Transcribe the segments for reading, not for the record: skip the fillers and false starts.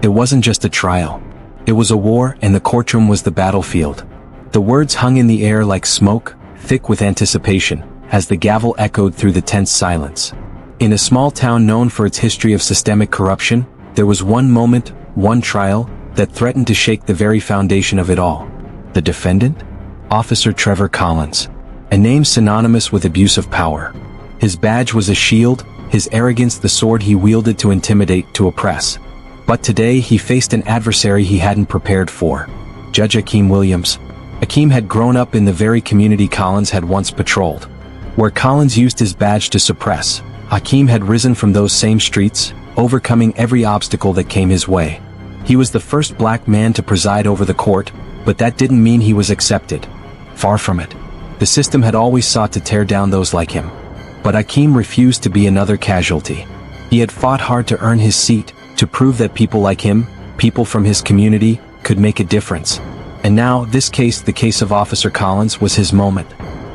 It wasn't just a trial. It was a war, and the courtroom was the battlefield. The words hung in the air like smoke, thick with anticipation, as the gavel echoed through the tense silence. In a small town known for its history of systemic corruption, there was one moment, one trial, that threatened to shake the very foundation of it all. The defendant? Officer Trevor Collins. A name synonymous with abuse of power. His badge was a shield, his arrogance the sword he wielded to intimidate, to oppress. But today he faced an adversary he hadn't prepared for. Judge Akeem Williams. Akeem had grown up in the very community Collins had once patrolled. Where Collins used his badge to suppress, Akeem had risen from those same streets, overcoming every obstacle that came his way. He was the first black man to preside over the court, but that didn't mean he was accepted. Far from it. The system had always sought to tear down those like him. But Akeem refused to be another casualty. He had fought hard to earn his seat, to prove that people like him, people from his community, could make a difference. And now, this case, the case of Officer Collins, was his moment.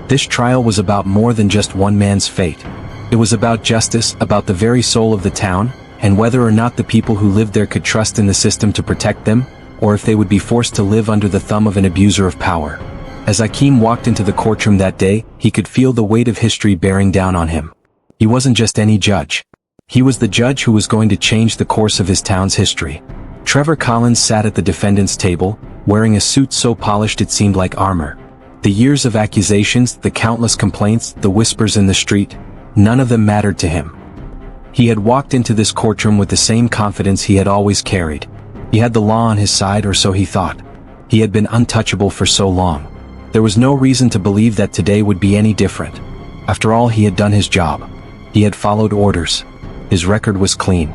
This trial was about more than just one man's fate. It was about justice, about the very soul of the town, and whether or not the people who lived there could trust in the system to protect them, or if they would be forced to live under the thumb of an abuser of power. As Akeem walked into the courtroom that day, he could feel the weight of history bearing down on him. He wasn't just any judge. He was the judge who was going to change the course of his town's history. Trevor Collins sat at the defendant's table, wearing a suit so polished it seemed like armor. The years of accusations, the countless complaints, the whispers in the street, none of them mattered to him. He had walked into this courtroom with the same confidence he had always carried. He had the law on his side, or so he thought. He had been untouchable for so long. There was no reason to believe that today would be any different. After all, he had done his job. He had followed orders. His record was clean.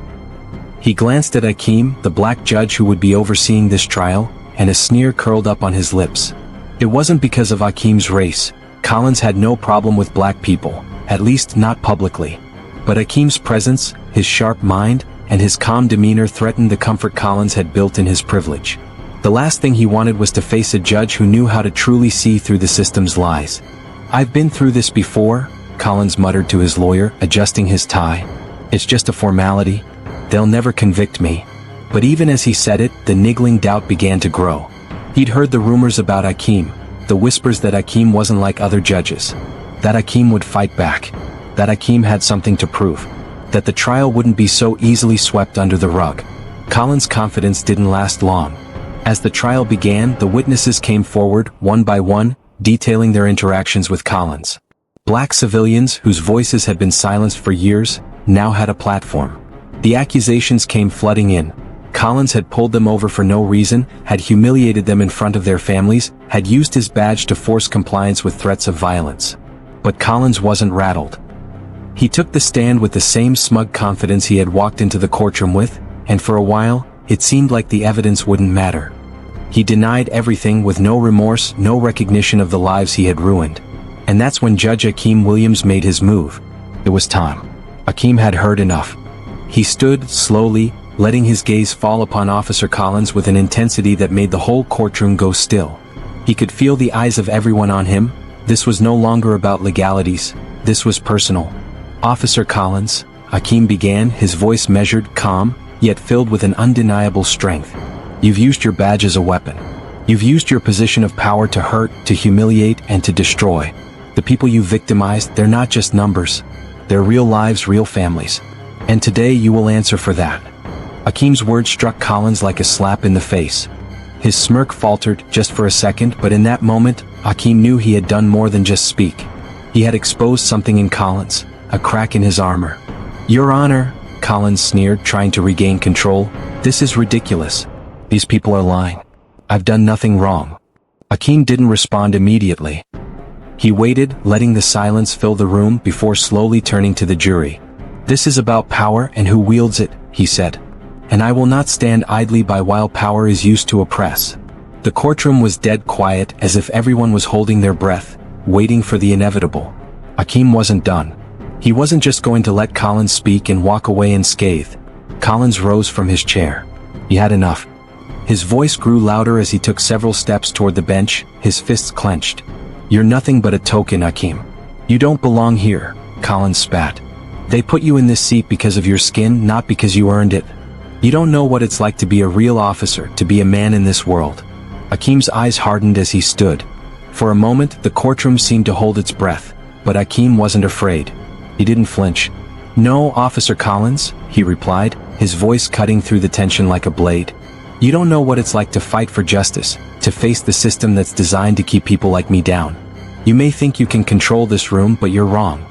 He glanced at Akeem, the black judge who would be overseeing this trial, and a sneer curled up on his lips. It wasn't because of Akeem's race. Collins had no problem with black people, at least not publicly. But Akeem's presence, his sharp mind, and his calm demeanor threatened the comfort Collins had built in his privilege. The last thing he wanted was to face a judge who knew how to truly see through the system's lies. "I've been through this before," Collins muttered to his lawyer, adjusting his tie. "It's just a formality. They'll never convict me." But even as he said it, the niggling doubt began to grow. He'd heard the rumors about Akeem, the whispers that Akeem wasn't like other judges. That Akeem would fight back. That Akeem had something to prove. That the trial wouldn't be so easily swept under the rug. Collins' confidence didn't last long. As the trial began, the witnesses came forward, one by one, detailing their interactions with Collins. Black civilians, whose voices had been silenced for years, now had a platform. The accusations came flooding in. Collins had pulled them over for no reason, had humiliated them in front of their families, had used his badge to force compliance with threats of violence. But Collins wasn't rattled. He took the stand with the same smug confidence he had walked into the courtroom with, and for a while, it seemed like the evidence wouldn't matter. He denied everything with no remorse, no recognition of the lives he had ruined. And that's when Judge Akeem Williams made his move. It was time. Akeem had heard enough. He stood, slowly, letting his gaze fall upon Officer Collins with an intensity that made the whole courtroom go still. He could feel the eyes of everyone on him. This was no longer about legalities. This was personal. "Officer Collins," Akeem began, his voice measured, calm, yet filled with an undeniable strength. "You've used your badge as a weapon. You've used your position of power to hurt, to humiliate, and to destroy. The people you victimized, they're not just numbers. They're real lives, real families. And today you will answer for that." Akeem's words struck Collins like a slap in the face. His smirk faltered, just for a second, but in that moment, Akeem knew he had done more than just speak. He had exposed something in Collins, a crack in his armor. "Your Honor," Collins sneered, trying to regain control, "this is ridiculous. These people are lying. I've done nothing wrong." Akeem didn't respond immediately. He waited, letting the silence fill the room before slowly turning to the jury. "This is about power and who wields it," he said. "And I will not stand idly by while power is used to oppress." The courtroom was dead quiet, as if everyone was holding their breath, waiting for the inevitable. Akeem wasn't done. He wasn't just going to let Collins speak and walk away unscathed. Collins rose from his chair. He had enough. His voice grew louder as he took several steps toward the bench, his fists clenched. "You're nothing but a token, Akeem. You don't belong here," Collins spat. "They put you in this seat because of your skin, not because you earned it. You don't know what it's like to be a real officer, to be a man in this world." Akeem's eyes hardened as he stood. For a moment, the courtroom seemed to hold its breath, but Akeem wasn't afraid. He didn't flinch. "No, Officer Collins," he replied, his voice cutting through the tension like a blade. "You don't know what it's like to fight for justice, to face the system that's designed to keep people like me down. You may think you can control this room, but you're wrong.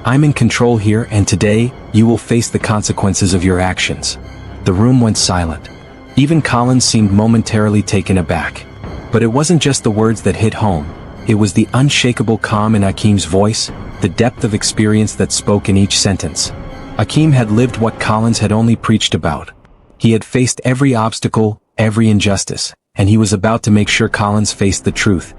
I'm in control here, and today, you will face the consequences of your actions." The room went silent. Even Collins seemed momentarily taken aback. But it wasn't just the words that hit home. It was the unshakable calm in Akeem's voice, the depth of experience that spoke in each sentence. Akeem had lived what Collins had only preached about. He had faced every obstacle, every injustice, and he was about to make sure Collins faced the truth.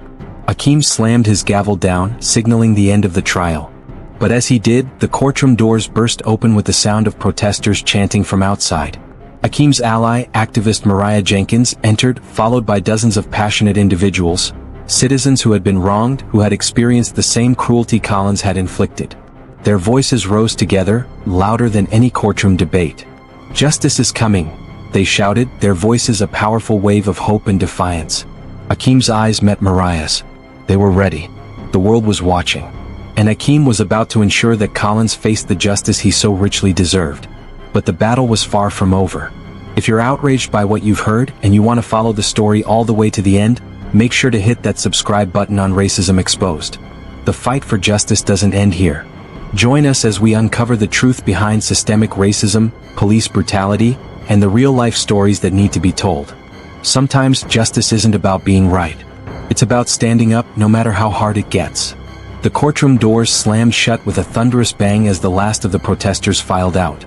Akeem slammed his gavel down, signaling the end of the trial. But as he did, the courtroom doors burst open with the sound of protesters chanting from outside. Akeem's ally, activist Mariah Jenkins, entered, followed by dozens of passionate individuals, citizens who had been wronged, who had experienced the same cruelty Collins had inflicted. Their voices rose together, louder than any courtroom debate. "Justice is coming," they shouted, their voices a powerful wave of hope and defiance. Akeem's eyes met Mariah's. They were ready. The world was watching. And Akeem was about to ensure that Collins faced the justice he so richly deserved. But the battle was far from over. If you're outraged by what you've heard and you want to follow the story all the way to the end, make sure to hit that subscribe button on Racism Exposed. The fight for justice doesn't end here. Join us as we uncover the truth behind systemic racism, police brutality, and the real-life stories that need to be told. Sometimes justice isn't about being right. It's about standing up no matter how hard it gets. The courtroom doors slammed shut with a thunderous bang as the last of the protesters filed out.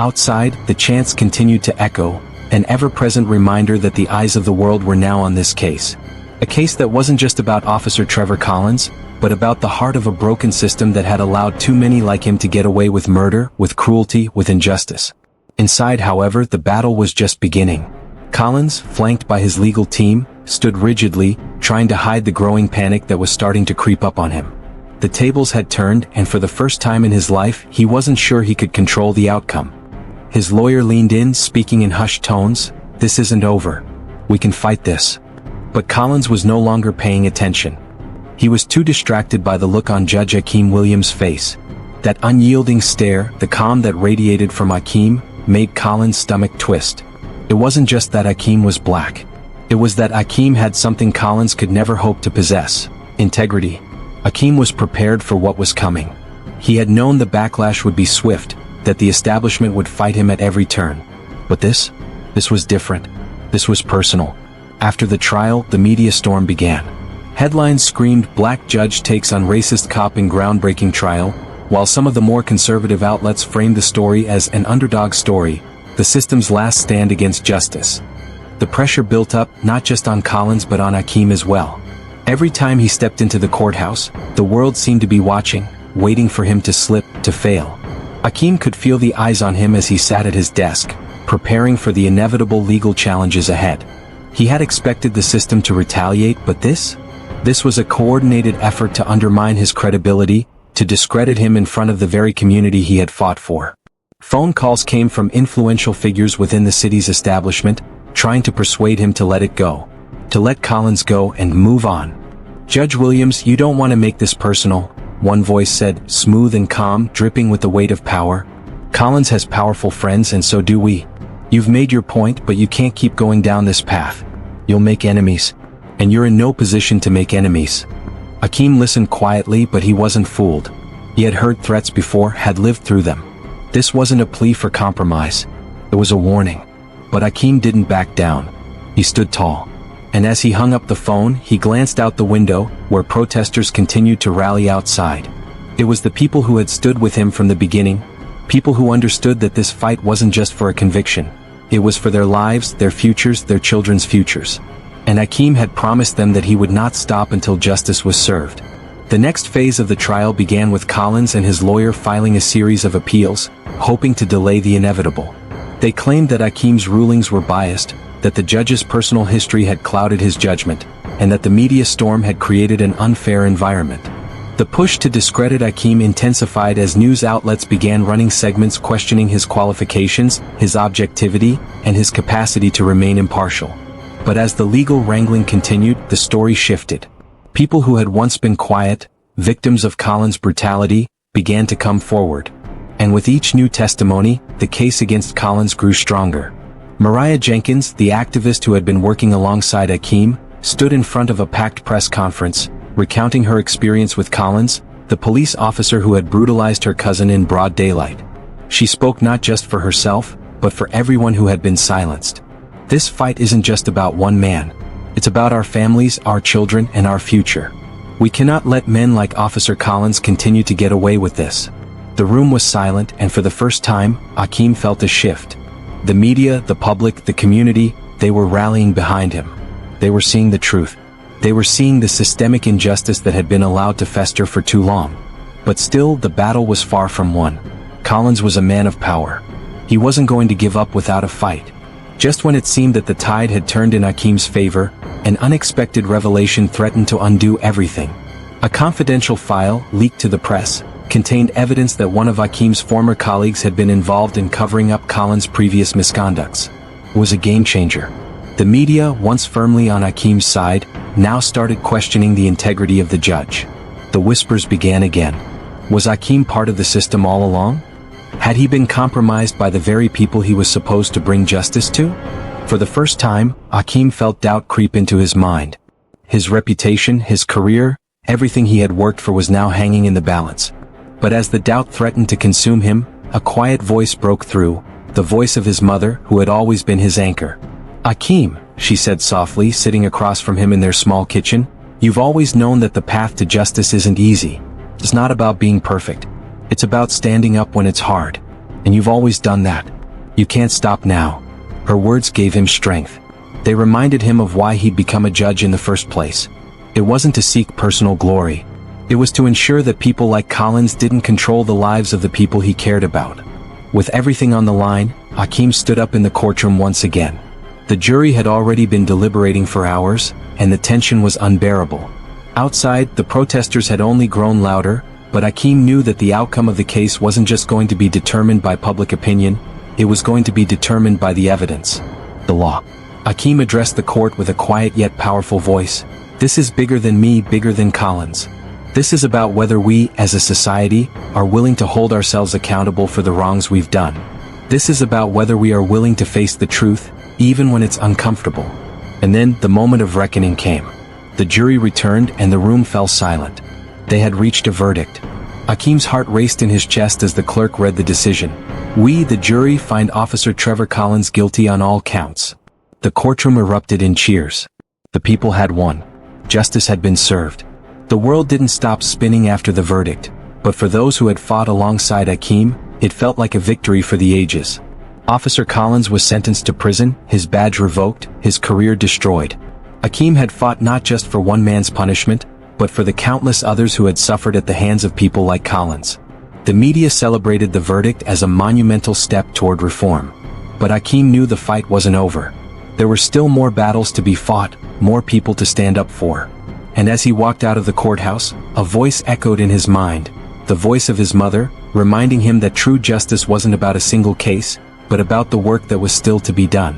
Outside, the chants continued to echo, an ever-present reminder that the eyes of the world were now on this case. A case that wasn't just about Officer Trevor Collins, but about the heart of a broken system that had allowed too many like him to get away with murder, with cruelty, with injustice. Inside, however, the battle was just beginning. Collins, flanked by his legal team, stood rigidly, trying to hide the growing panic that was starting to creep up on him. The tables had turned, and for the first time in his life, he wasn't sure he could control the outcome. His lawyer leaned in, speaking in hushed tones, "This isn't over. We can fight this." But Collins was no longer paying attention. He was too distracted by the look on Judge Akeem Williams' face. That unyielding stare, the calm that radiated from Akeem, made Collins' stomach twist. It wasn't just that Akeem was black. It was that Akeem had something Collins could never hope to possess: integrity. Akeem was prepared for what was coming. He had known the backlash would be swift, that the establishment would fight him at every turn. But this was different. This was personal. After the trial, the media storm began. Headlines screamed, "Black judge takes on racist cop in groundbreaking trial," while some of the more conservative outlets framed the story as an underdog story, the system's last stand against justice. The pressure built up, not just on Collins but on Akeem as well. Every time he stepped into the courthouse, the world seemed to be watching, waiting for him to slip, to fail. Akeem could feel the eyes on him as he sat at his desk, preparing for the inevitable legal challenges ahead. He had expected the system to retaliate, but this was a coordinated effort to undermine his credibility, to discredit him in front of the very community he had fought for. Phone calls came from influential figures within the city's establishment, trying to persuade him to let it go. To let Collins go and move on. "Judge Williams, you don't want to make this personal," one voice said, smooth and calm, dripping with the weight of power. "Collins has powerful friends and so do we. You've made your point, but you can't keep going down this path. You'll make enemies. And you're in no position to make enemies." Akeem listened quietly, but he wasn't fooled. He had heard threats before, had lived through them. This wasn't a plea for compromise. It was a warning. But Akeem didn't back down. He stood tall. And as he hung up the phone, he glanced out the window, where protesters continued to rally outside. It was the people who had stood with him from the beginning, people who understood that this fight wasn't just for a conviction. It was for their lives, their futures, their children's futures. And Akeem had promised them that he would not stop until justice was served. The next phase of the trial began with Collins and his lawyer filing a series of appeals, hoping to delay the inevitable. They claimed that Akeem's rulings were biased, that the judge's personal history had clouded his judgment, and that the media storm had created an unfair environment. The push to discredit Akeem intensified as news outlets began running segments questioning his qualifications, his objectivity, and his capacity to remain impartial. But as the legal wrangling continued, the story shifted. People who had once been quiet, victims of Collins' brutality, began to come forward. And with each new testimony, the case against Collins grew stronger. Mariah Jenkins, the activist who had been working alongside Akeem, stood in front of a packed press conference, recounting her experience with Collins, the police officer who had brutalized her cousin in broad daylight. She spoke not just for herself, but for everyone who had been silenced. This fight isn't just about one man. It's about our families, our children, and our future. We cannot let men like Officer Collins continue to get away with this. The room was silent, and for the first time, Akeem felt a shift. The media, the public, the community, they were rallying behind him. They were seeing the truth. They were seeing the systemic injustice that had been allowed to fester for too long. But still, the battle was far from won. Collins was a man of power. He wasn't going to give up without a fight. Just when it seemed that the tide had turned in Akeem's favor, an unexpected revelation threatened to undo everything. A confidential file, leaked to the press, contained evidence that one of Akeem's former colleagues had been involved in covering up Collins' previous misconducts. It was a game-changer. The media, once firmly on Akeem's side, now started questioning the integrity of the judge. The whispers began again. Was Akeem part of the system all along? Had he been compromised by the very people he was supposed to bring justice to? For the first time, Akeem felt doubt creep into his mind. His reputation, his career, everything he had worked for was now hanging in the balance. But as the doubt threatened to consume him, a quiet voice broke through, the voice of his mother, who had always been his anchor. "Akeem," she said softly, sitting across from him in their small kitchen, "you've always known that the path to justice isn't easy. It's not about being perfect. It's about standing up when it's hard. And you've always done that. You can't stop now." Her words gave him strength. They reminded him of why he'd become a judge in the first place. It wasn't to seek personal glory. It was to ensure that people like Collins didn't control the lives of the people he cared about. With everything on the line, Akeem stood up in the courtroom once again. The jury had already been deliberating for hours, and the tension was unbearable. Outside, the protesters had only grown louder, but Akeem knew that the outcome of the case wasn't just going to be determined by public opinion, it was going to be determined by the evidence. The law. Akeem addressed the court with a quiet yet powerful voice. "This is bigger than me, bigger than Collins. This is about whether we, as a society, are willing to hold ourselves accountable for the wrongs we've done. This is about whether we are willing to face the truth, even when it's uncomfortable." And then, the moment of reckoning came. The jury returned and the room fell silent. They had reached a verdict. Akeem's heart raced in his chest as the clerk read the decision. "We, the jury, find Officer Trevor Collins guilty on all counts." The courtroom erupted in cheers. The people had won. Justice had been served. The world didn't stop spinning after the verdict, but for those who had fought alongside Akeem, it felt like a victory for the ages. Officer Collins was sentenced to prison, his badge revoked, his career destroyed. Akeem had fought not just for one man's punishment, but for the countless others who had suffered at the hands of people like Collins. The media celebrated the verdict as a monumental step toward reform. But Akeem knew the fight wasn't over. There were still more battles to be fought, more people to stand up for. And as he walked out of the courthouse, a voice echoed in his mind, the voice of his mother, reminding him that true justice wasn't about a single case, but about the work that was still to be done.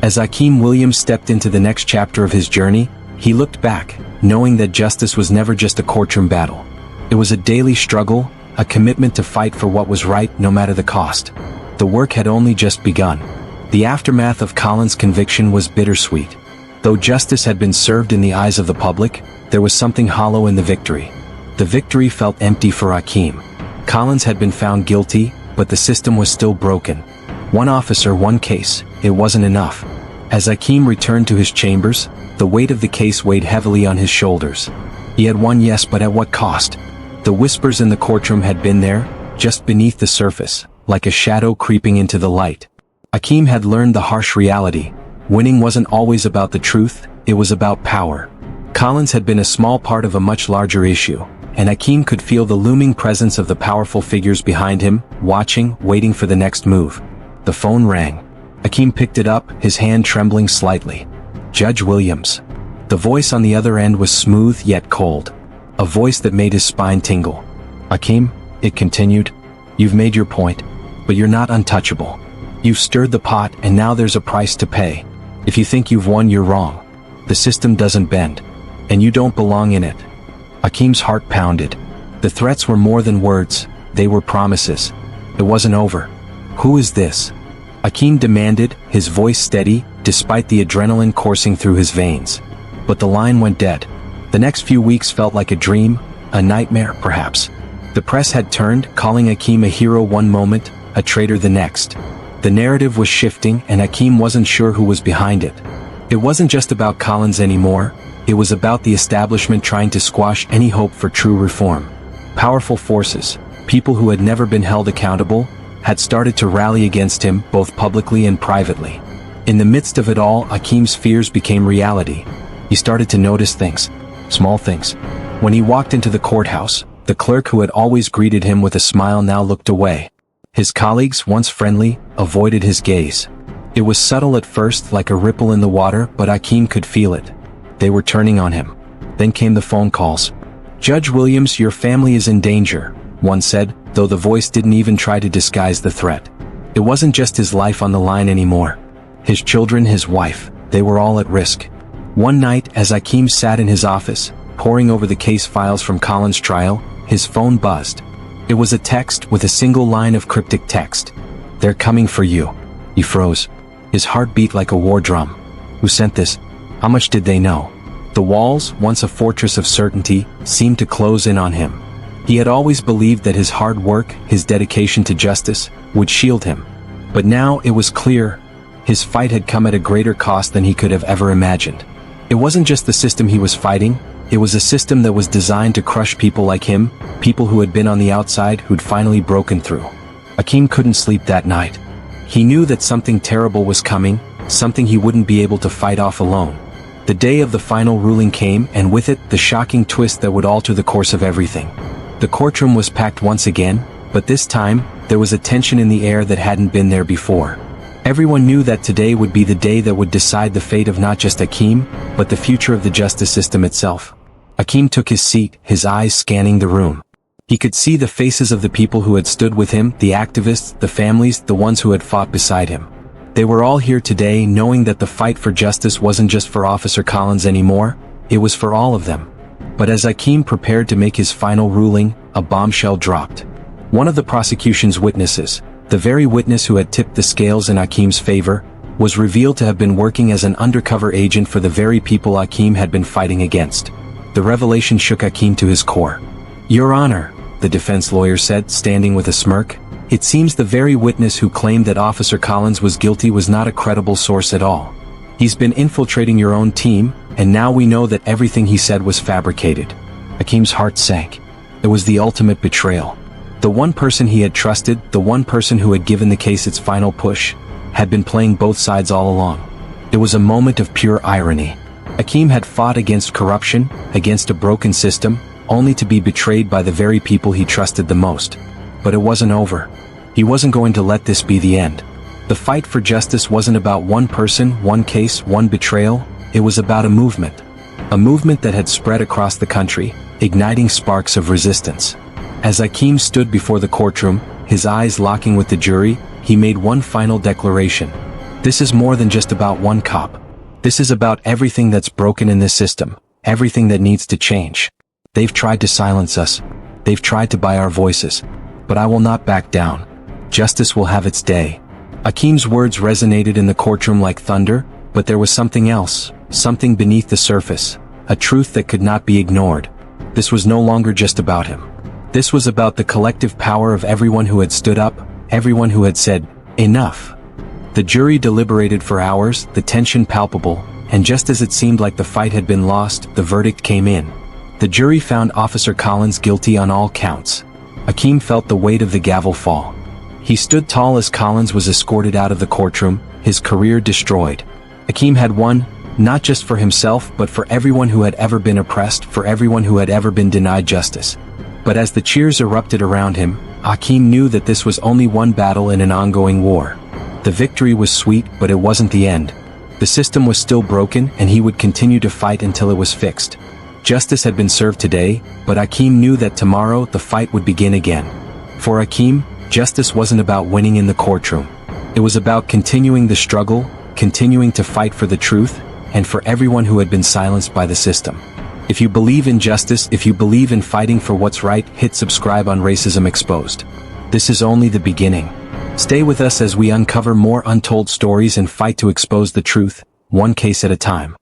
As Akeem Williams stepped into the next chapter of his journey, he looked back, knowing that justice was never just a courtroom battle. It was a daily struggle, a commitment to fight for what was right no matter the cost. The work had only just begun. The aftermath of Collins' conviction was bittersweet. Though justice had been served in the eyes of the public, there was something hollow in the victory. The victory felt empty for Akeem. Collins had been found guilty, but the system was still broken. One officer, one case, it wasn't enough. As Akeem returned to his chambers, the weight of the case weighed heavily on his shoulders. He had won, yes, but at what cost? The whispers in the courtroom had been there, just beneath the surface, like a shadow creeping into the light. Akeem had learned the harsh reality. Winning wasn't always about the truth, it was about power. Collins had been a small part of a much larger issue, and Akeem could feel the looming presence of the powerful figures behind him, watching, waiting for the next move. The phone rang. Akeem picked it up, his hand trembling slightly. Judge Williams. The voice on the other end was smooth yet cold. a voice that made his spine tingle. "Akeem," it continued, "you've made your point, but you're not untouchable. You've stirred the pot and now there's a price to pay. If you think you've won, you're wrong. The system doesn't bend, and you don't belong in it." Akeem's heart pounded. The threats were more than words, they were promises. It wasn't over. "Who is this?" Akeem demanded, his voice steady, despite the adrenaline coursing through his veins. But the line went dead. The next few weeks felt like a dream, a nightmare, perhaps. The press had turned, calling Akeem a hero one moment, a traitor the next. The narrative was shifting, and Akeem wasn't sure who was behind it. It wasn't just about Collins anymore, it was about the establishment trying to squash any hope for true reform. Powerful forces, people who had never been held accountable, had started to rally against him both publicly and privately. In the midst of it all, Akeem's fears became reality. He started to notice things, small things. When he walked into the courthouse, the clerk who had always greeted him with a smile now looked away. His colleagues, once friendly, avoided his gaze. It was subtle at first, like a ripple in the water, but Akeem could feel it. They were turning on him. Then came the phone calls. "Judge Williams, your family is in danger," one said, though the voice didn't even try to disguise the threat. It wasn't just his life on the line anymore. His children, his wife, they were all at risk. One night, as Akeem sat in his office, poring over the case files from Collins' trial, his phone buzzed. It was a text with a single line of cryptic text. "They're coming for you." He froze. His heart beat like a war drum. Who sent this? How much did they know? The walls, once a fortress of certainty, seemed to close in on him. He had always believed that his hard work, his dedication to justice, would shield him. But now it was clear, his fight had come at a greater cost than he could have ever imagined. It wasn't just the system he was fighting, it was a system that was designed to crush people like him, people who had been on the outside who'd finally broken through. Akeem couldn't sleep that night. He knew that something terrible was coming, something he wouldn't be able to fight off alone. The day of the final ruling came, and with it, the shocking twist that would alter the course of everything. The courtroom was packed once again, but this time, there was a tension in the air that hadn't been there before. Everyone knew that today would be the day that would decide the fate of not just Akeem, but the future of the justice system itself. Akeem took his seat, his eyes scanning the room. He could see the faces of the people who had stood with him, the activists, the families, the ones who had fought beside him. They were all here today knowing that the fight for justice wasn't just for Officer Collins anymore, it was for all of them. But as Akeem prepared to make his final ruling, a bombshell dropped. One of the prosecution's witnesses, the very witness who had tipped the scales in Akeem's favor, was revealed to have been working as an undercover agent for the very people Akeem had been fighting against. The revelation shook Akeem to his core. "Your Honor," the defense lawyer said, standing with a smirk, "it seems the very witness who claimed that Officer Collins was guilty was not a credible source at all. He's been infiltrating your own team, and now we know that everything he said was fabricated." Akeem's heart sank. It was the ultimate betrayal. The one person he had trusted, the one person who had given the case its final push, had been playing both sides all along. It was a moment of pure irony. Akeem had fought against corruption, against a broken system, only to be betrayed by the very people he trusted the most. But it wasn't over. He wasn't going to let this be the end. The fight for justice wasn't about one person, one case, one betrayal, it was about a movement. A movement that had spread across the country, igniting sparks of resistance. As Akeem stood before the courtroom, his eyes locking with the jury, he made one final declaration. This is more than just about one cop. This is about everything that's broken in this system, everything that needs to change. They've tried to silence us. They've tried to buy our voices. But I will not back down. Justice will have its day. Akeem's words resonated in the courtroom like thunder, but there was something else, something beneath the surface, a truth that could not be ignored. This was no longer just about him. This was about the collective power of everyone who had stood up, everyone who had said, "Enough." The jury deliberated for hours, the tension palpable, and just as it seemed like the fight had been lost, the verdict came in. The jury found Officer Collins guilty on all counts. Akeem felt the weight of the gavel fall. He stood tall as Collins was escorted out of the courtroom, his career destroyed. Akeem had won, not just for himself but for everyone who had ever been oppressed, for everyone who had ever been denied justice. But as the cheers erupted around him, Akeem knew that this was only one battle in an ongoing war. The victory was sweet, but it wasn't the end. The system was still broken, and he would continue to fight until it was fixed. Justice had been served today, but Akeem knew that tomorrow the fight would begin again. For Akeem, justice wasn't about winning in the courtroom. It was about continuing the struggle, continuing to fight for the truth, and for everyone who had been silenced by the system. If you believe in justice, if you believe in fighting for what's right, hit subscribe on Racism Exposed. This is only the beginning. Stay with us as we uncover more untold stories and fight to expose the truth, one case at a time.